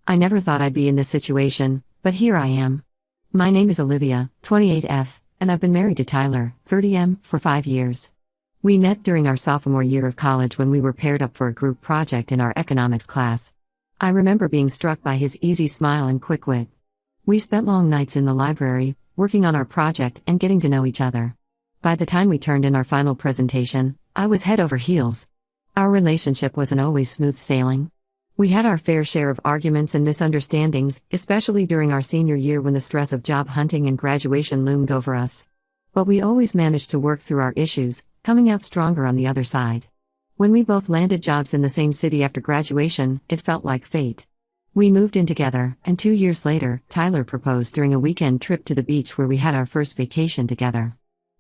I never thought I'd be in this situation, but here I am. My name is Olivia, 28F, and I've been married to Tyler, 30M, for 5 years. We met during our sophomore year of college when we were paired up for a group project in our economics class. I remember being struck by his easy smile and quick wit. We spent long nights in the library, working on our project and getting to know each other. By the time we turned in our final presentation, I was head over heels. Our relationship wasn't always smooth sailing. We had our fair share of arguments and misunderstandings, especially during our senior year when the stress of job hunting and graduation loomed over us. But we always managed to work through our issues, coming out stronger on the other side. When we both landed jobs in the same city after graduation, it felt like fate. We moved in together, and 2 years later, Tyler proposed during a weekend trip to the beach where we had our first vacation together.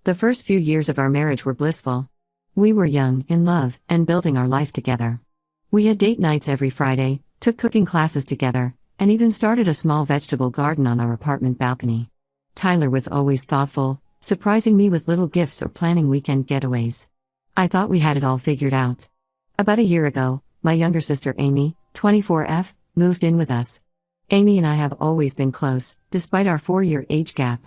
The first few years of our marriage were blissful. We were young, in love, and building our life together. We had date nights every Friday, took cooking classes together, and even started a small vegetable garden on our apartment balcony. Tyler was always thoughtful, surprising me with little gifts or planning weekend getaways. I thought we had it all figured out. About a year ago, my younger sister Amy, 24F, moved in with us. Amy and I have always been close, despite our 4-year age gap.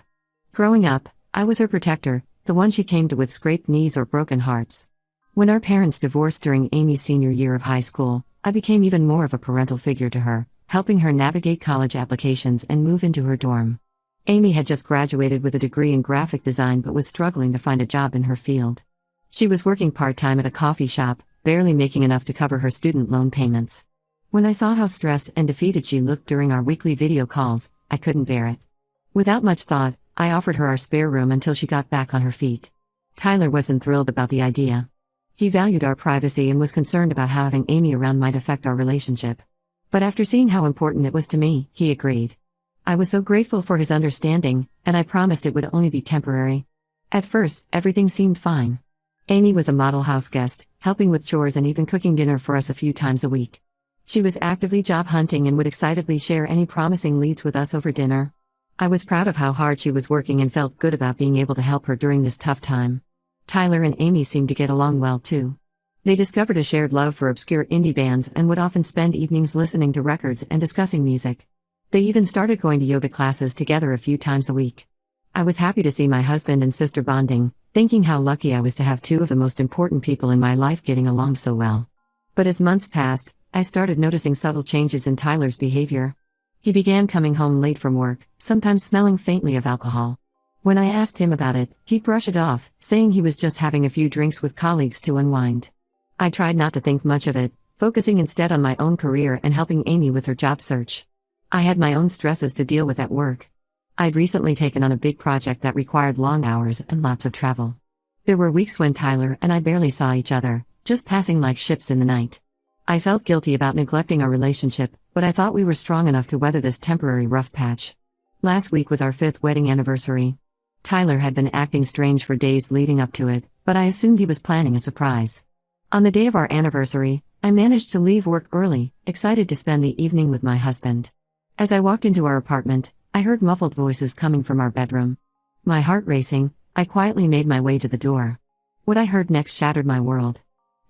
Growing up, I was her protector, the one she came to with scraped knees or broken hearts. When our parents divorced during Amy's senior year of high school, I became even more of a parental figure to her, helping her navigate college applications and move into her dorm. Amy had just graduated with a degree in graphic design but was struggling to find a job in her field. She was working part-time at a coffee shop, barely making enough to cover her student loan payments. When I saw how stressed and defeated she looked during our weekly video calls, I couldn't bear it. Without much thought, I offered her our spare room until she got back on her feet. Tyler wasn't thrilled about the idea. He valued our privacy and was concerned about how having Amy around might affect our relationship. But after seeing how important it was to me, he agreed. I was so grateful for his understanding, and I promised it would only be temporary. At first, everything seemed fine. Amy was a model house guest, helping with chores and even cooking dinner for us a few times a week. She was actively job hunting and would excitedly share any promising leads with us over dinner. I was proud of how hard she was working and felt good about being able to help her during this tough time. Tyler and Amy seemed to get along well too. They discovered a shared love for obscure indie bands and would often spend evenings listening to records and discussing music. They even started going to yoga classes together a few times a week. I was happy to see my husband and sister bonding, thinking how lucky I was to have two of the most important people in my life getting along so well. But as months passed, I started noticing subtle changes in Tyler's behavior. He began coming home late from work, sometimes smelling faintly of alcohol. When I asked him about it, he'd brush it off, saying he was just having a few drinks with colleagues to unwind. I tried not to think much of it, focusing instead on my own career and helping Amy with her job search. I had my own stresses to deal with at work. I'd recently taken on a big project that required long hours and lots of travel. There were weeks when Tyler and I barely saw each other, just passing like ships in the night. I felt guilty about neglecting our relationship, but I thought we were strong enough to weather this temporary rough patch. Last week was our 5th wedding anniversary. Tyler had been acting strange for days leading up to it, but I assumed he was planning a surprise. On the day of our anniversary, I managed to leave work early, excited to spend the evening with my husband. As I walked into our apartment, I heard muffled voices coming from our bedroom. My heart racing, I quietly made my way to the door. What I heard next shattered my world.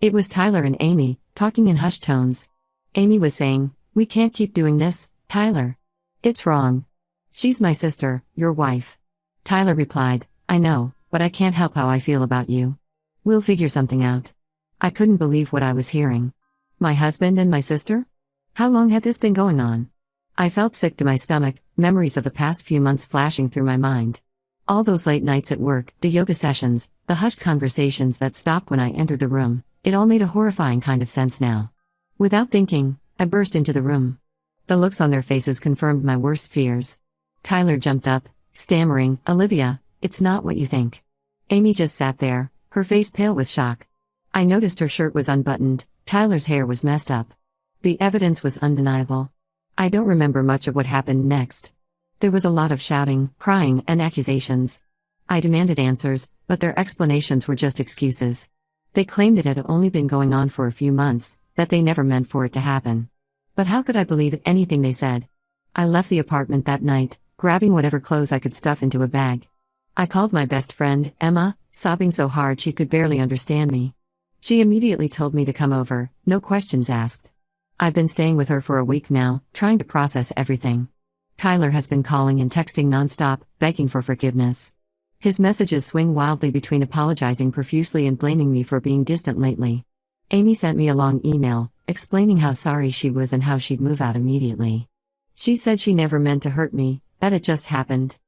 It was Tyler and Amy, talking in hushed tones. Amy was saying, "We can't keep doing this, Tyler. It's wrong. She's my sister, your wife." Tyler replied, "I know, but I can't help how I feel about you. We'll figure something out." I couldn't believe what I was hearing. My husband and my sister? How long had this been going on? I felt sick to my stomach, memories of the past few months flashing through my mind. All those late nights at work, the yoga sessions, the hushed conversations that stopped when I entered the room, it all made a horrifying kind of sense now. Without thinking, I burst into the room. The looks on their faces confirmed my worst fears. Tyler jumped up, stammering, "Olivia, it's not what you think." Amy just sat there, her face pale with shock. I noticed her shirt was unbuttoned, Tyler's hair was messed up. The evidence was undeniable. I don't remember much of what happened next. There was a lot of shouting, crying, and accusations. I demanded answers, but their explanations were just excuses. They claimed it had only been going on for a few months, that they never meant for it to happen. But how could I believe anything they said? I left the apartment that night, grabbing whatever clothes I could stuff into a bag. I called my best friend, Emma, sobbing so hard she could barely understand me. She immediately told me to come over, no questions asked. I've been staying with her for a week now, trying to process everything. Tyler has been calling and texting nonstop, begging for forgiveness. His messages swing wildly between apologizing profusely and blaming me for being distant lately. Amy sent me a long email, explaining how sorry she was and how she'd move out immediately. She said she never meant to hurt me, that it just happened.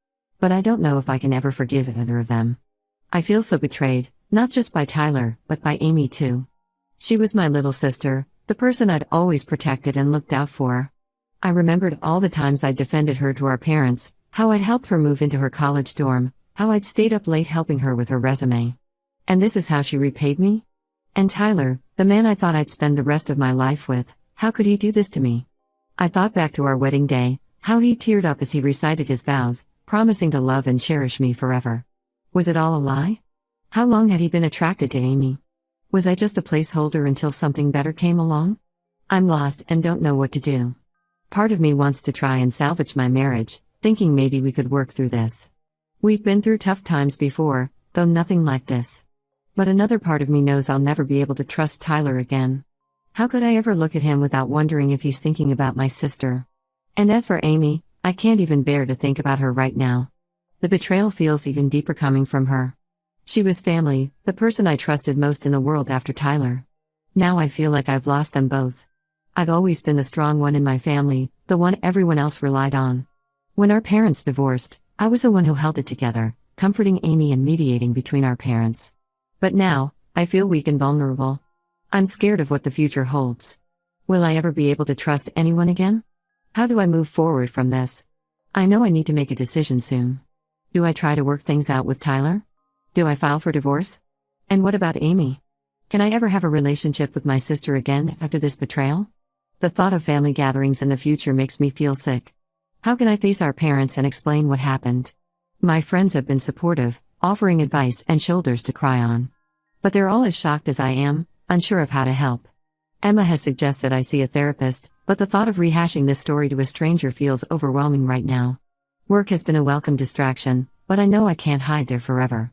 But I don't know if I can ever forgive either of them. I feel so betrayed, not just by Tyler, but by Amy too. She was my little sister, the person I'd always protected and looked out for. I remembered all the times I'd defended her to our parents, how I'd helped her move into her college dorm, how I'd stayed up late helping her with her resume. And this is how she repaid me? And Tyler, the man I thought I'd spend the rest of my life with, how could he do this to me? I thought back to our wedding day, how he teared up as he recited his vows, promising to love and cherish me forever. Was it all a lie? How long had he been attracted to Amy? Was I just a placeholder until something better came along? I'm lost and don't know what to do. Part of me wants to try and salvage my marriage, thinking maybe we could work through this. We've been through tough times before, though nothing like this. But another part of me knows I'll never be able to trust Tyler again. How could I ever look at him without wondering if he's thinking about my sister? And as for Amy, I can't even bear to think about her right now. The betrayal feels even deeper coming from her. She was family, the person I trusted most in the world after Tyler. Now I feel like I've lost them both. I've always been the strong one in my family, the one everyone else relied on. When our parents divorced, I was the one who held it together, comforting Amy and mediating between our parents. But now, I feel weak and vulnerable. I'm scared of what the future holds. Will I ever be able to trust anyone again? How do I move forward from this? I know I need to make a decision soon. Do I try to work things out with Tyler? Do I file for divorce? And what about Amy? Can I ever have a relationship with my sister again after this betrayal? The thought of family gatherings in the future makes me feel sick. How can I face our parents and explain what happened? My friends have been supportive, offering advice and shoulders to cry on. But they're all as shocked as I am, unsure of how to help. Emma has suggested I see a therapist, but the thought of rehashing this story to a stranger feels overwhelming right now. Work has been a welcome distraction, but I know I can't hide there forever.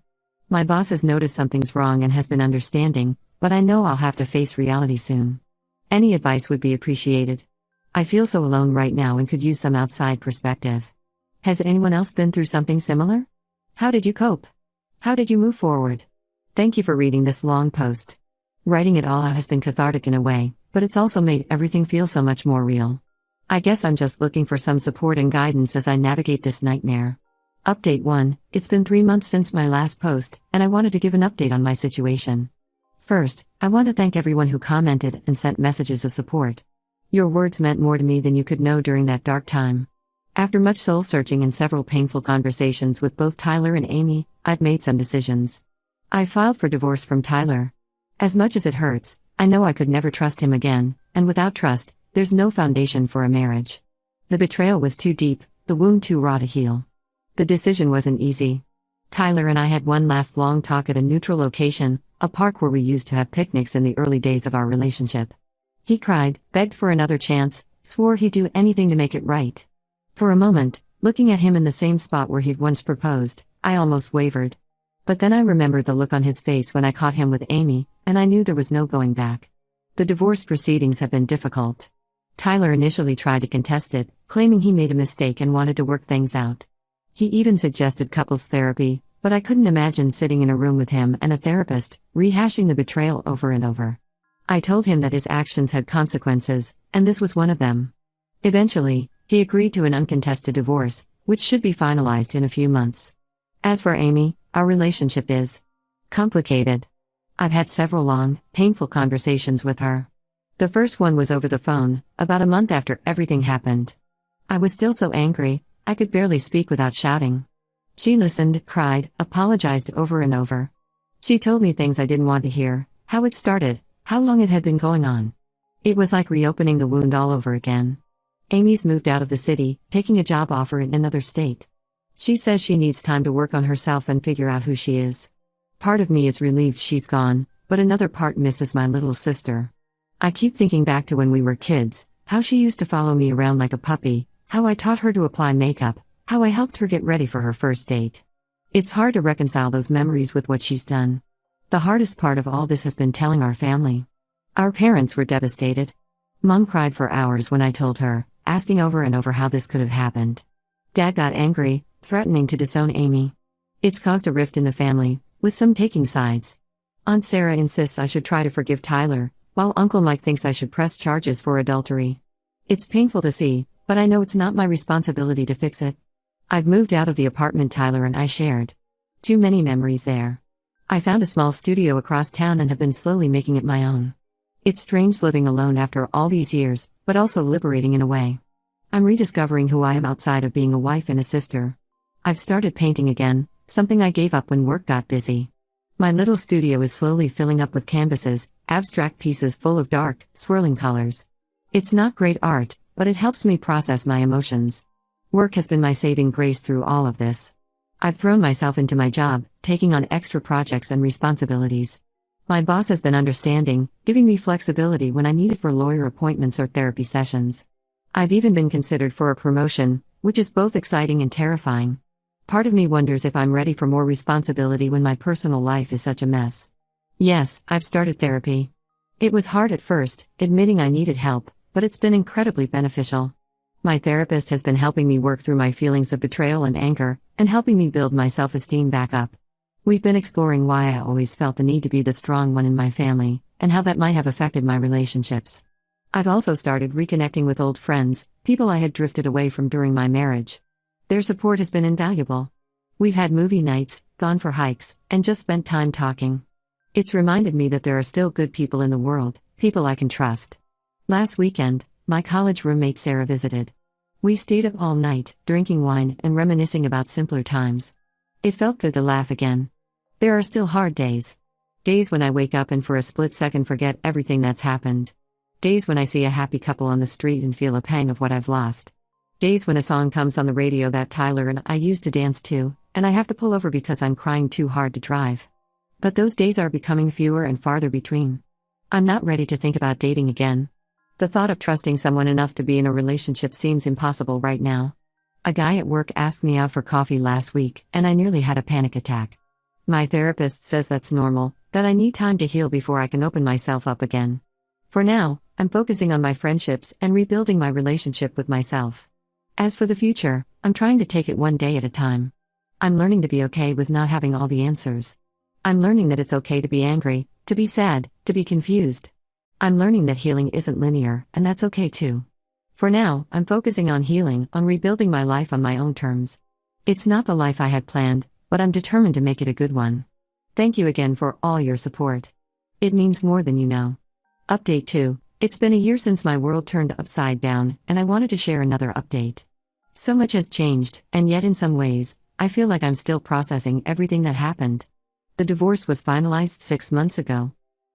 My boss has noticed something's wrong and has been understanding, but I know I'll have to face reality soon. Any advice would be appreciated. I feel so alone right now and could use some outside perspective. Has anyone else been through something similar? How did you cope? How did you move forward? Thank you for reading this long post. Writing it all out has been cathartic in a way, but it's also made everything feel so much more real. I guess I'm just looking for some support and guidance as I navigate this nightmare. Update 1, it's been 3 months since my last post, and I wanted to give an update on my situation. First, I want to thank everyone who commented and sent messages of support. Your words meant more to me than you could know during that dark time. After much soul-searching and several painful conversations with both Tyler and Amy, I've made some decisions. I filed for divorce from Tyler. As much as it hurts, I know I could never trust him again, and without trust, there's no foundation for a marriage. The betrayal was too deep, the wound too raw to heal. The decision wasn't easy. Tyler and I had one last long talk at a neutral location, a park where we used to have picnics in the early days of our relationship. He cried, begged for another chance, swore he'd do anything to make it right. For a moment, looking at him in the same spot where he'd once proposed, I almost wavered. But then I remembered the look on his face when I caught him with Amy, and I knew there was no going back. The divorce proceedings have been difficult. Tyler initially tried to contest it, claiming he made a mistake and wanted to work things out. He even suggested couples therapy, but I couldn't imagine sitting in a room with him and a therapist, rehashing the betrayal over and over. I told him that his actions had consequences, and this was one of them. Eventually, he agreed to an uncontested divorce, which should be finalized in a few months. As for Amy, our relationship is complicated. I've had several long, painful conversations with her. The first one was over the phone, about a month after everything happened. I was still so angry, I could barely speak without shouting. She listened, cried, apologized over and over. She told me things I didn't want to hear, how it started, how long it had been going on. It was like reopening the wound all over again. Amy's moved out of the city, taking a job offer in another state. She says she needs time to work on herself and figure out who she is. Part of me is relieved she's gone, but another part misses my little sister. I keep thinking back to when we were kids, how she used to follow me around like a puppy, how I taught her to apply makeup, how I helped her get ready for her first date. It's hard to reconcile those memories with what she's done. The hardest part of all this has been telling our family. Our parents were devastated. Mom cried for hours when I told her, asking over and over how this could have happened. Dad got angry, threatening to disown Amy. It's caused a rift in the family, with some taking sides. Aunt Sarah insists I should try to forgive Tyler, while Uncle Mike thinks I should press charges for adultery. It's painful to see, but I know it's not my responsibility to fix it. I've moved out of the apartment Tyler and I shared. Too many memories there. I found a small studio across town and have been slowly making it my own. It's strange living alone after all these years, but also liberating in a way. I'm rediscovering who I am outside of being a wife and a sister. I've started painting again, something I gave up when work got busy. My little studio is slowly filling up with canvases, abstract pieces full of dark, swirling colors. It's not great art, but it helps me process my emotions. Work has been my saving grace through all of this. I've thrown myself into my job, taking on extra projects and responsibilities. My boss has been understanding, giving me flexibility when I need it for lawyer appointments or therapy sessions. I've even been considered for a promotion, which is both exciting and terrifying. Part of me wonders if I'm ready for more responsibility when my personal life is such a mess. Yes, I've started therapy. It was hard at first, admitting I needed help, but it's been incredibly beneficial. My therapist has been helping me work through my feelings of betrayal and anger, and helping me build my self-esteem back up. We've been exploring why I always felt the need to be the strong one in my family, and how that might have affected my relationships. I've also started reconnecting with old friends, people I had drifted away from during my marriage. Their support has been invaluable. We've had movie nights, gone for hikes, and just spent time talking. It's reminded me that there are still good people in the world, people I can trust. Last weekend, my college roommate Sarah visited. We stayed up all night, drinking wine and reminiscing about simpler times. It felt good to laugh again. There are still hard days. Days when I wake up and for a split second forget everything that's happened. Days when I see a happy couple on the street and feel a pang of what I've lost. Days when a song comes on the radio that Tyler and I used to dance to, and I have to pull over because I'm crying too hard to drive. But those days are becoming fewer and farther between. I'm not ready to think about dating again. The thought of trusting someone enough to be in a relationship seems impossible right now. A guy at work asked me out for coffee last week, and I nearly had a panic attack. My therapist says that's normal, that I need time to heal before I can open myself up again. For now, I'm focusing on my friendships and rebuilding my relationship with myself. As for the future, I'm trying to take it one day at a time. I'm learning to be okay with not having all the answers. I'm learning that it's okay to be angry, to be sad, to be confused. I'm learning that healing isn't linear, and that's okay too. For now, I'm focusing on healing, on rebuilding my life on my own terms. It's not the life I had planned, but I'm determined to make it a good one. Thank you again for all your support. It means more than you know. Update 2. It's been a year since my world turned upside down, and I wanted to share another update. So much has changed, and yet in some ways, I feel like I'm still processing everything that happened. The divorce was finalized 6 months ago.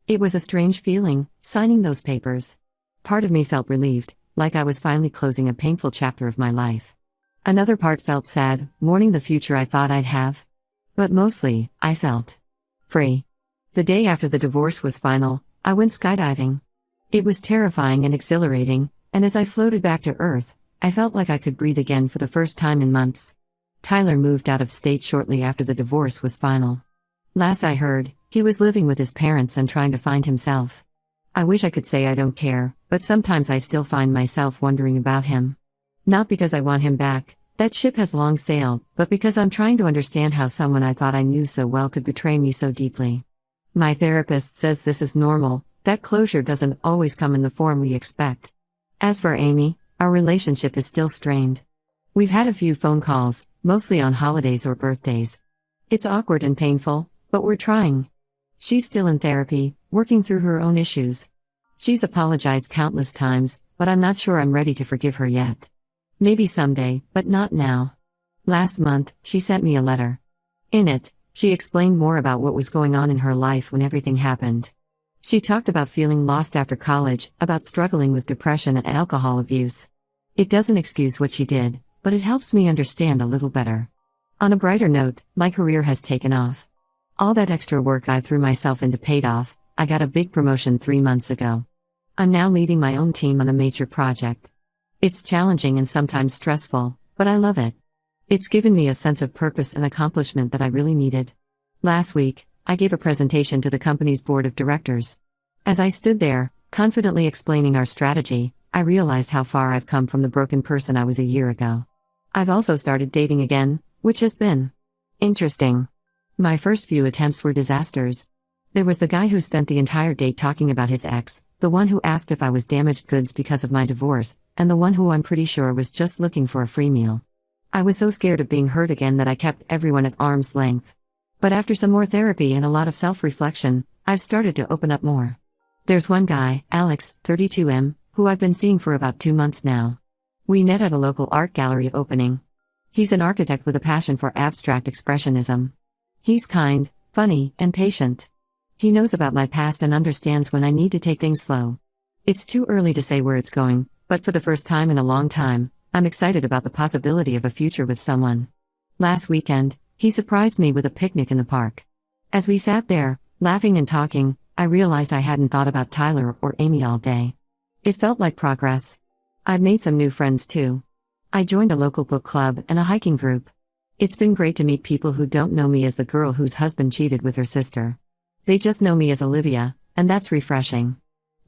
It was a strange feeling, signing those papers. Part of me felt relieved, like I was finally closing a painful chapter of my life. Another part felt sad, mourning the future I thought I'd have. But mostly, I felt free. The day after the divorce was final, I went skydiving. It was terrifying and exhilarating, and as I floated back to Earth, I felt like I could breathe again for the first time in months. Tyler moved out of state shortly after the divorce was final. Last I heard, he was living with his parents and trying to find himself. I wish I could say I don't care, but sometimes I still find myself wondering about him. Not because I want him back, that ship has long sailed, but because I'm trying to understand how someone I thought I knew so well could betray me so deeply. My therapist says this is normal, that closure doesn't always come in the form we expect. As for Amy, our relationship is still strained. We've had a few phone calls, mostly on holidays or birthdays. It's awkward and painful, but we're trying. She's still in therapy, working through her own issues. She's apologized countless times, but I'm not sure I'm ready to forgive her yet. Maybe someday, but not now. Last month, she sent me a letter. In it, she explained more about what was going on in her life when everything happened. She talked about feeling lost after college, about struggling with depression and alcohol abuse. It doesn't excuse what she did, but it helps me understand a little better. On a brighter note, my career has taken off. All that extra work I threw myself into paid off. I got a big promotion 3 months ago. I'm now leading my own team on a major project. It's challenging and sometimes stressful, but I love it. It's given me a sense of purpose and accomplishment that I really needed. Last week, I gave a presentation to the company's board of directors. As I stood there, Confidently explaining our strategy, I realized how far I've come from the broken person I was a year ago. I've also started dating again, which has been interesting. My first few attempts were disasters. There was the guy who spent the entire date talking about his ex, the one who asked if I was damaged goods because of my divorce, and the one who I'm pretty sure was just looking for a free meal. I was so scared of being hurt again that I kept everyone at arm's length. But after some more therapy and a lot of self-reflection, I've started to open up more. There's one guy, Alex, 32M, who I've been seeing for about 2 months now. We met at a local art gallery opening. He's an architect with a passion for abstract expressionism. He's kind, funny, and patient. He knows about my past and understands when I need to take things slow. It's too early to say where it's going, but for the first time in a long time, I'm excited about the possibility of a future with someone. Last weekend, he surprised me with a picnic in the park. As we sat there, laughing and talking, I realized I hadn't thought about Tyler or Amy all day. It felt like progress. I've made some new friends too. I joined a local book club and a hiking group. It's been great to meet people who don't know me as the girl whose husband cheated with her sister. They just know me as Olivia, and that's refreshing.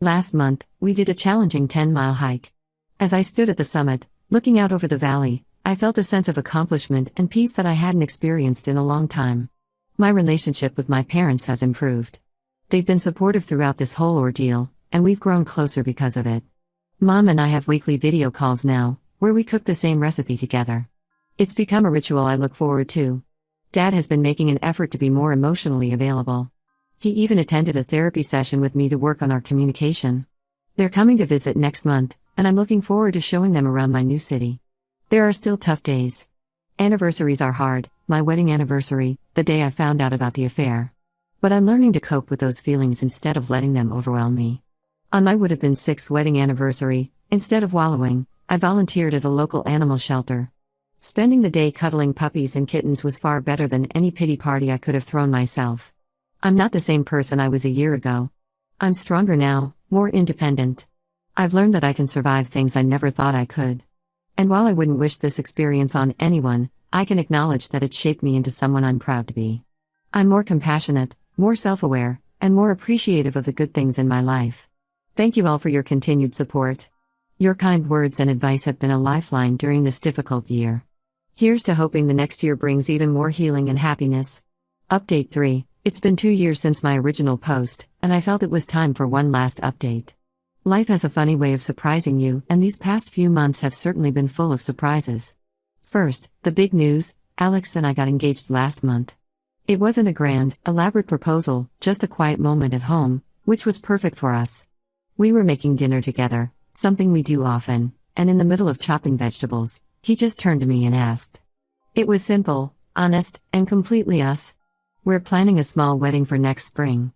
Last month, we did a challenging 10-mile hike. As I stood at the summit, looking out over the valley, I felt a sense of accomplishment and peace that I hadn't experienced in a long time. My relationship with my parents has improved. They've been supportive throughout this whole ordeal, and we've grown closer because of it. Mom and I have weekly video calls now, where we cook the same recipe together. It's become a ritual I look forward to. Dad has been making an effort to be more emotionally available. He even attended a therapy session with me to work on our communication. They're coming to visit next month, and I'm looking forward to showing them around my new city. There are still tough days. Anniversaries are hard, my wedding anniversary, the day I found out about the affair. But I'm learning to cope with those feelings instead of letting them overwhelm me. On my would-have-been 6th wedding anniversary, instead of wallowing, I volunteered at a local animal shelter. Spending the day cuddling puppies and kittens was far better than any pity party I could have thrown myself. I'm not the same person I was a year ago. I'm stronger now, more independent. I've learned that I can survive things I never thought I could. And while I wouldn't wish this experience on anyone, I can acknowledge that it shaped me into someone I'm proud to be. I'm more compassionate, more self-aware, and more appreciative of the good things in my life. Thank you all for your continued support. Your kind words and advice have been a lifeline during this difficult year. Here's to hoping the next year brings even more healing and happiness. Update 3. It's been 2 years since my original post, and I felt it was time for one last update. Life has a funny way of surprising you, and these past few months have certainly been full of surprises. First, the big news: Alex and I got engaged last month. It wasn't a grand, elaborate proposal, just a quiet moment at home, which was perfect for us. We were making dinner together, something we do often, and in the middle of chopping vegetables, he just turned to me and asked. It was simple, honest, and completely us. We're planning a small wedding for next spring.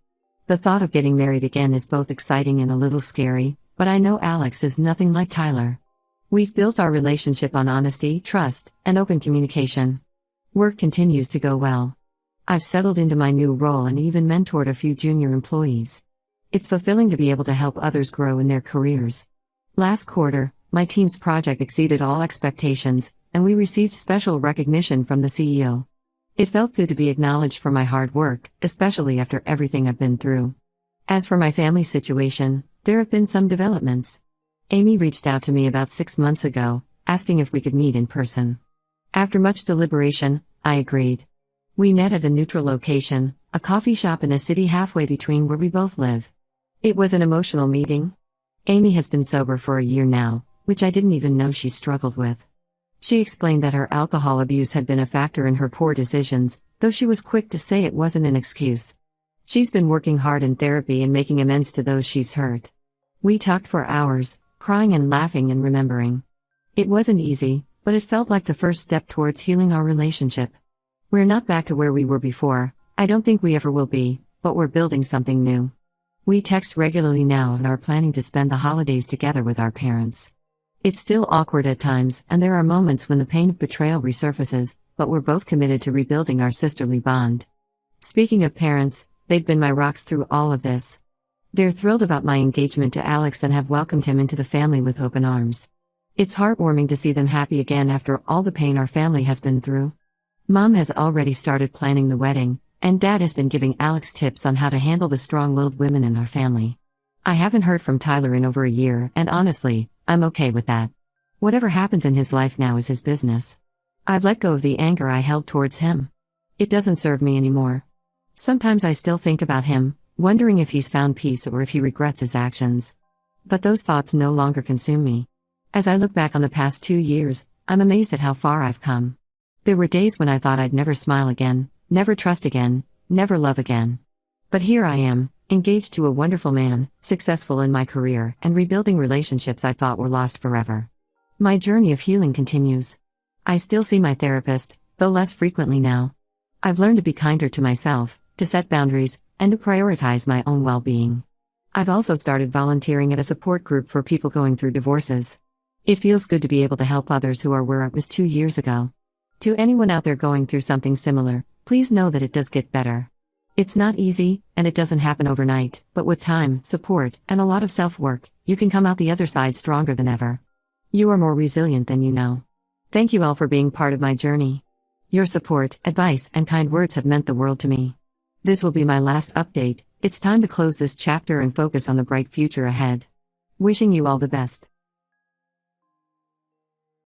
The thought of getting married again is both exciting and a little scary, but I know Alex is nothing like Tyler. We've built our relationship on honesty, trust, and open communication. Work continues to go well. I've settled into my new role and even mentored a few junior employees. It's fulfilling to be able to help others grow in their careers. Last quarter, my team's project exceeded all expectations, and we received special recognition from the CEO. It felt good to be acknowledged for my hard work, especially after everything I've been through. As for my family situation, there have been some developments. Amy reached out to me about 6 months ago, asking if we could meet in person. After much deliberation, I agreed. We met at a neutral location, a coffee shop in a city halfway between where we both live. It was an emotional meeting. Amy has been sober for a year now, which I didn't even know she struggled with. She explained that her alcohol abuse had been a factor in her poor decisions, though she was quick to say it wasn't an excuse. She's been working hard in therapy and making amends to those she's hurt. We talked for hours, crying and laughing and remembering. It wasn't easy, but it felt like the first step towards healing our relationship. We're not back to where we were before, I don't think we ever will be, but we're building something new. We text regularly now and are planning to spend the holidays together with our parents. It's still awkward at times, and there are moments when the pain of betrayal resurfaces, but we're both committed to rebuilding our sisterly bond. Speaking of parents, they've been my rocks through all of this. They're thrilled about my engagement to Alex and have welcomed him into the family with open arms. It's heartwarming to see them happy again after all the pain our family has been through. Mom has already started planning the wedding, and Dad has been giving Alex tips on how to handle the strong-willed women in our family. I haven't heard from Tyler in over a year, and honestly, I'm okay with that. Whatever happens in his life now is his business. I've let go of the anger I held towards him. It doesn't serve me anymore. Sometimes I still think about him, wondering if he's found peace or if he regrets his actions. But those thoughts no longer consume me. As I look back on the past 2 years, I'm amazed at how far I've come. There were days when I thought I'd never smile again, never trust again, never love again. But here I am, engaged to a wonderful man, successful in my career, and rebuilding relationships I thought were lost forever. My journey of healing continues. I still see my therapist, though less frequently now. I've learned to be kinder to myself, to set boundaries, and to prioritize my own well-being. I've also started volunteering at a support group for people going through divorces. It feels good to be able to help others who are where I was 2 years ago. To anyone out there going through something similar, please know that it does get better. It's not easy, and it doesn't happen overnight, but with time, support, and a lot of self-work, you can come out the other side stronger than ever. You are more resilient than you know. Thank you all for being part of my journey. Your support, advice, and kind words have meant the world to me. This will be my last update. It's time to close this chapter and focus on the bright future ahead. Wishing you all the best.